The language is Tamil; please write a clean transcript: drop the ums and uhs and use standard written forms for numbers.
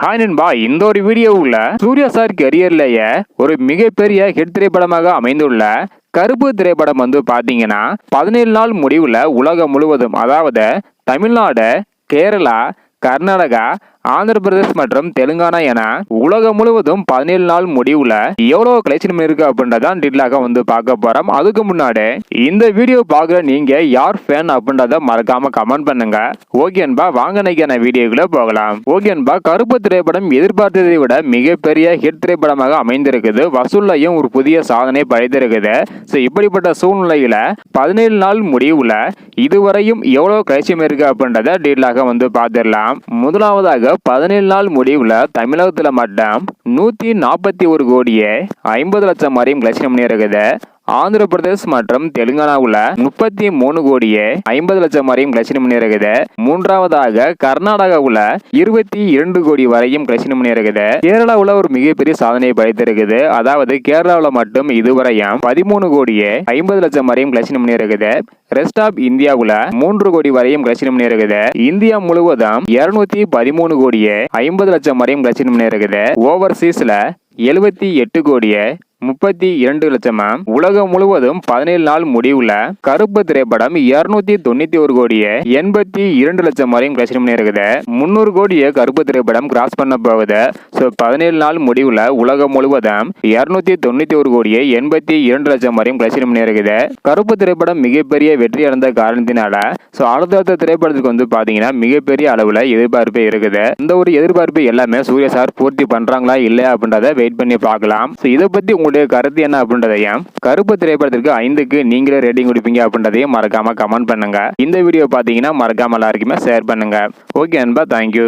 ஹாய் நண்பா, இந்த ஒரு வீடியோவுல சூர்யா சார் கெரியர்லயே ஒரு மிகப்பெரிய ஹிட் திரைப்படமாக அமைந்துள்ள கருப்பு திரைப்படம் பாத்தீங்கன்னா 17 நாள் முடிவுல உலகம் முழுவதும், அதாவது தமிழ்நாடு, கேரளா, கர்நாடகா, ஆந்திர பிரதேஷ் மற்றும் தெலுங்கானா என உலகம் முழுவதும் 17 நாள் முடிவுல எவ்வளவு கலெக்ஷன் இருக்கு அப்படின்றதான் டீட்டெயிலாக பார்க்க போறோம். அதுக்கு முன்னாடி இந்த வீடியோ பாக்குற நீங்க யார் ஃபேன் அப்படின்றத மறக்காம கமெண்ட் பண்ணுங்க. ஓகேன்பா, வாங்க நைக்கான வீடியோக்குள்ள போகலாம். ஓகேன்பா, கருப்பு திரைப்படம் எதிர்பார்த்ததை விட மிகப்பெரிய ஹிட் திரைப்படமாக அமைந்திருக்குது. வசூல்லையும் ஒரு புதிய சாதனை படைத்திருக்குது. இப்படிப்பட்ட சூழ்நிலையில 17 நாள் முடிவுல இதுவரையும் எவ்வளவு கலெக்ஷன் இருக்கு அப்படின்றத டீட்டெயிலாக பார்த்துடலாம். முதலாவதாக 17 நாள் முடிவுல தமிழகத்துல மட்டும் 141 கோடியே 50 லட்சம் வரையும் கலெக்ஷன் பண்ணியிருக்குது. ஆந்திர பிரதேஷ் மற்றும் தெலுங்கானாவுல 33 கோடியே 50 லட்சம் வரையும் கலெக்ஷன் பண்ணியிருக்குது. மூன்றாவதாக கர்நாடகாவுல 22 கோடி வரையும் கலெக்ஷன் பண்ணியிருக்குது. கேரளாவுல ஒரு மிகப்பெரிய சாதனையை படைத்திருக்குது. அதாவது கேரளாவுல மட்டும் இதுவரையும் 13 கோடியே 50 லட்சம் வரையும் கலெக்ஷன் பண்ணியிருக்குது. ரெஸ்ட் ஆப் இந்தியாவுல 3 கோடி வரையும் கலெக்ஷன் பண்ணியிருக்குது. இந்தியா முழுவதும் 213 கோடியே 50 லட்சம் வரையும் கலெக்ஷன் பண்ணியிருக்குது. ஓவர்சீஸ்ல 78 கோடியே 32 லட்சமா. உலகம் முழுவதும் 17 நாள் முடிவுல கருப்பு திரைப்படம் 291 கோடியே 82 லட்சம் வரையும் கலெக்ஷன் பண்ணியிருக்குது. 300 கோடியே கருப்பு திரைப்படம் கிராஸ் பண்ண போகுது. 17 நாள் முடிவுல உலகம் முழுவதும் 291 கோடியே 82 லட்சம் வரையும் கலெக்ஷன் பண்ணியிருக்குது. கருப்பு திரைப்படம் மிகப்பெரிய வெற்றி அடைந்த காரணத்தினால அடுத்தடுத்த திரைப்படத்துக்கு பாத்தீங்கன்னா மிகப்பெரிய அளவுல எதிர்பார்ப்பு இருக்குது. இந்த ஒரு எதிர்பார்ப்பு எல்லாமே சூர்யா சார் பூர்த்தி பண்றாங்களா இல்லையா அப்படின்றத வெயிட் பண்ணி பார்க்கலாம். இதை பத்தி கருத்து என்ன அப்படின்றதையும், கருப்பு திரைப்படத்திற்கு 5க்கு நீங்களே ரேட்டிங் கொடுப்பீங்க அப்படின்றதையும் மறக்காம கமெண்ட் பண்ணுங்க. இந்த வீடியோ பாத்தீங்கன்னா மறக்காம எல்லாருக்குமே ஷேர் பண்ணுங்க. ஓகே அன்பா, தேங்க்யூ.